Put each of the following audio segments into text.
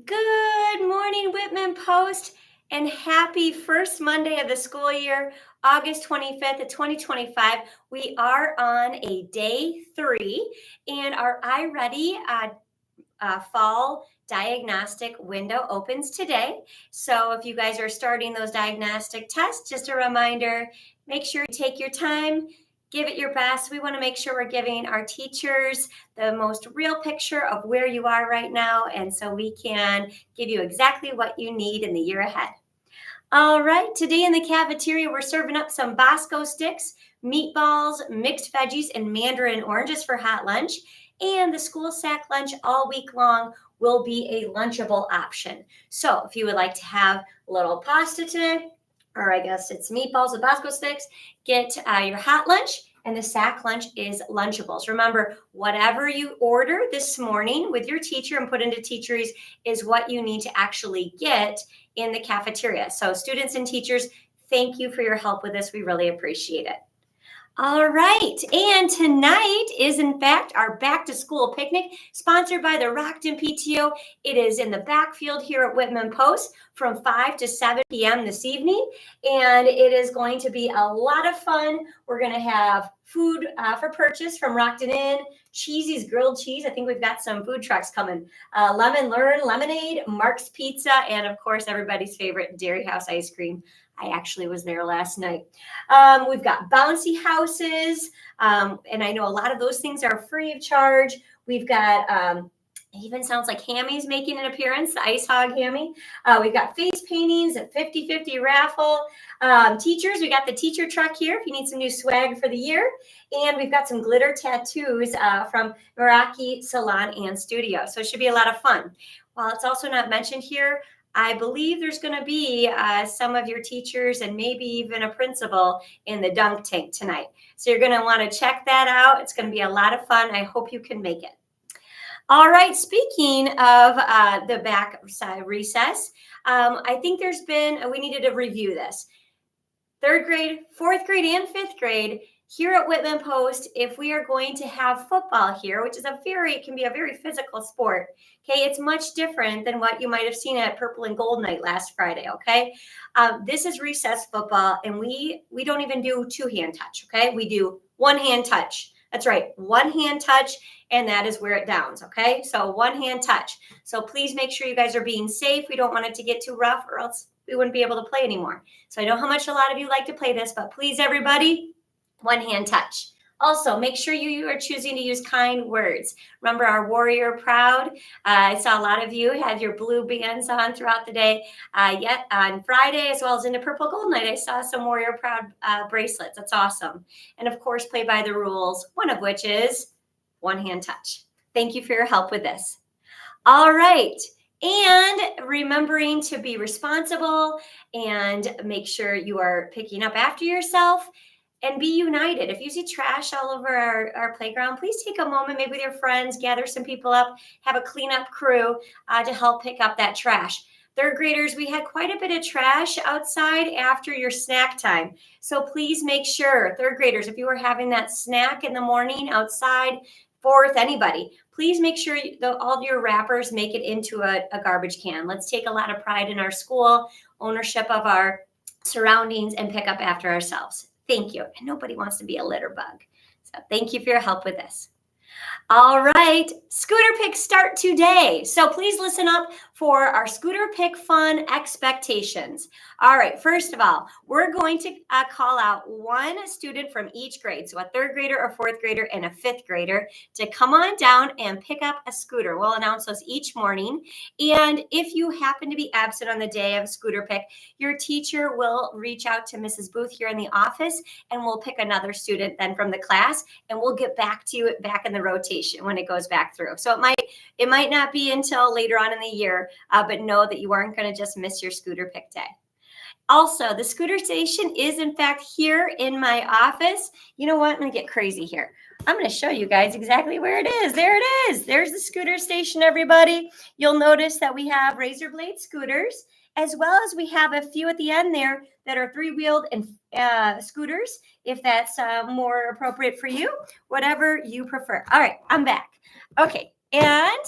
Good morning, Whitman Post, and happy first Monday of the school year, August 25th of 2025. We are on a day 3, and our iReady fall diagnostic window opens today. So if you guys are starting those diagnostic tests, just a reminder, make sure you take your time, give it your best. We want to make sure we're giving our teachers the most real picture of where you are right now, and so we can give you exactly what you need in the year ahead. All right, today in the cafeteria, we're serving up some Bosco sticks, meatballs, mixed veggies, and mandarin oranges for hot lunch. And the school sack lunch all week long will be a Lunchable option. So if you would like to have a little pasta today, or I guess it's meatballs with Bosco sticks, get your hot lunch, and the sack lunch is Lunchables. Remember, whatever you order this morning with your teacher and put into Teacheries is what you need to actually get in the cafeteria. So students and teachers, thank you for your help with this. We really appreciate it. All right, and tonight is in fact our back to school picnic sponsored by the Rockton PTO. It is in the backfield here at Whitman Post from 5 to 7 p.m. this evening, and it is going to be a lot of fun. We're going to have food for purchase from Rockton Inn, Cheesy's Grilled Cheese. I think we've got some food trucks coming. Lemon Learn Lemonade, Mark's Pizza, and of course everybody's favorite Dairy House ice cream. I actually was there last night. We've got bouncy houses, and I know a lot of those things are free of charge. We've got, it even sounds like Hammy's making an appearance, the Ice Hog Hammy. We've got face paintings, a 50-50 raffle. Teachers, we got the teacher truck here if you need some new swag for the year. And we've got some glitter tattoos from Meraki Salon and Studio. So it should be a lot of fun. While it's also not mentioned here, I believe there's going to be some of your teachers and maybe even a principal in the dunk tank tonight. So you're going to want to check that out. It's going to be a lot of fun. I hope you can make it. All right, speaking of the back side recess, I think we needed to review this. 3rd grade, 4th grade, and 5th grade, here at Whitman Post, if we are going to have football here, which is it can be a very physical sport, okay, it's much different than what you might have seen at Purple and Gold Night last Friday, okay? This is recess football, and we don't even do 2-hand touch, okay? We do 1-hand touch. That's right, 1-hand touch, and that is where it downs, okay? So 1-hand touch. So please make sure you guys are being safe. We don't want it to get too rough, or else we wouldn't be able to play anymore. So I know how much a lot of you like to play this, but please, everybody, 1-hand touch. Also, make sure you are choosing to use kind words. Remember our Warrior Proud. I saw a lot of you had your blue bands on throughout the day. Yet on Friday, as well as into Purple Gold Night, I saw some Warrior Proud bracelets. That's awesome. And of course, play by the rules, one of which is 1-hand touch. Thank you for your help with this. All right. And remembering to be responsible and make sure you are picking up after yourself. And be united. If you see trash all over our playground, please take a moment, maybe with your friends, gather some people up, have a cleanup crew to help pick up that trash. 3rd graders, we had quite a bit of trash outside after your snack time. So please make sure, 3rd graders, if you were having that snack in the morning outside, 4th, anybody, please make sure all your wrappers make it into a garbage can. Let's take a lot of pride in our school, ownership of our surroundings, and pick up after ourselves. Thank you. And nobody wants to be a litter bug. So thank you for your help with this. All right, scooter picks start today. So please listen up for our scooter pick fun expectations. All right, first of all, we're going to call out one student from each grade. So a 3rd grader, a 4th grader, and a 5th grader to come on down and pick up a scooter. We'll announce those each morning. And if you happen to be absent on the day of scooter pick, your teacher will reach out to Mrs. Booth here in the office, and we'll pick another student then from the class, and we'll get back to you back in the rotation when it goes back through. So it might not be until later on in the year, but know that you aren't going to just miss your scooter pick day. Also, the scooter station is in fact here in my office. You know what? I'm going to get crazy here. I'm going to show you guys exactly where it is. There it is. There's the scooter station, everybody. You'll notice that we have razor blade scooters, as well as we have a few at the end there that are 3-wheeled and scooters, if that's more appropriate for you, whatever you prefer. All right, I'm back. Okay, and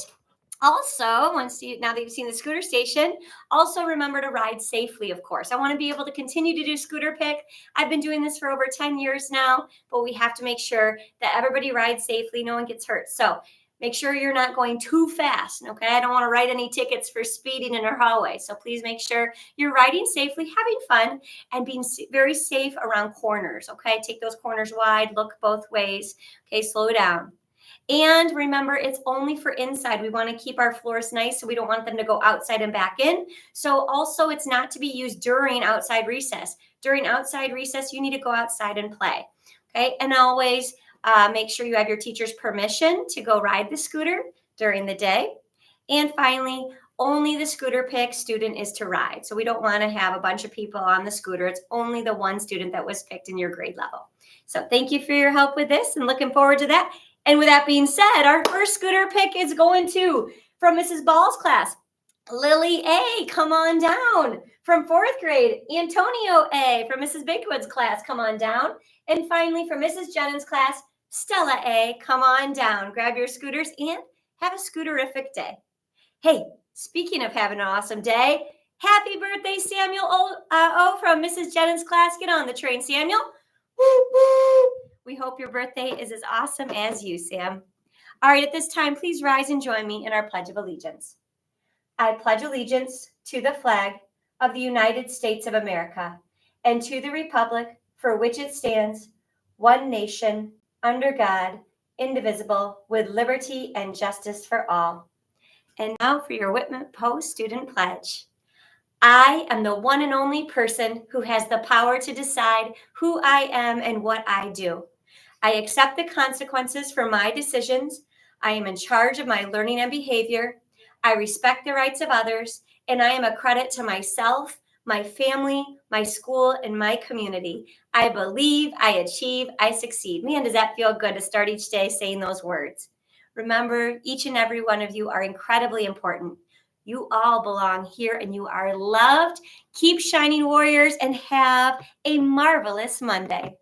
Also, now that you've seen the scooter station, also remember to ride safely, of course. I want to be able to continue to do scooter pick. I've been doing this for over 10 years now, but we have to make sure that everybody rides safely, no one gets hurt. So make sure you're not going too fast, okay? I don't want to write any tickets for speeding in our hallway. So please make sure you're riding safely, having fun, and being very safe around corners, okay? Take those corners wide, look both ways, okay? Slow down. And remember, it's only for inside. We want to keep our floors nice, so we don't want them to go outside and back in. So also, it's not to be used during outside recess. During outside recess, you need to go outside and play. Okay, and always make sure you have your teacher's permission to go ride the scooter during the day. And finally, only the scooter pick student is to ride. So we don't want to have a bunch of people on the scooter. It's only the one student that was picked in your grade level. So thank you for your help with this and looking forward to that. And with that being said, our first scooter pick is going to, from Mrs. Ball's class, Lily A, come on down. From 4th grade, Antonio A. From Mrs. Bigwood's class, come on down. And finally, from Mrs. Jennings' class, Stella A, come on down. Grab your scooters and have a scooterific day. Hey, speaking of having an awesome day, happy birthday, Samuel O from Mrs. Jennings' class. Get on the train, Samuel. Woo, woo. We hope your birthday is as awesome as you, Sam. All right, at this time, please rise and join me in our Pledge of Allegiance. I pledge allegiance to the flag of the United States of America and to the republic for which it stands, one nation, under God, indivisible, with liberty and justice for all. And now for your Wpes Ma student pledge. I am the one and only person who has the power to decide who I am and what I do. I accept the consequences for my decisions. I am in charge of my learning and behavior. I respect the rights of others, and I am a credit to myself, my family, my school, and my community. I believe, I achieve, I succeed. Man, does that feel good to start each day saying those words? Remember, each and every one of you are incredibly important. You all belong here and you are loved. Keep shining, warriors, and have a marvelous Monday.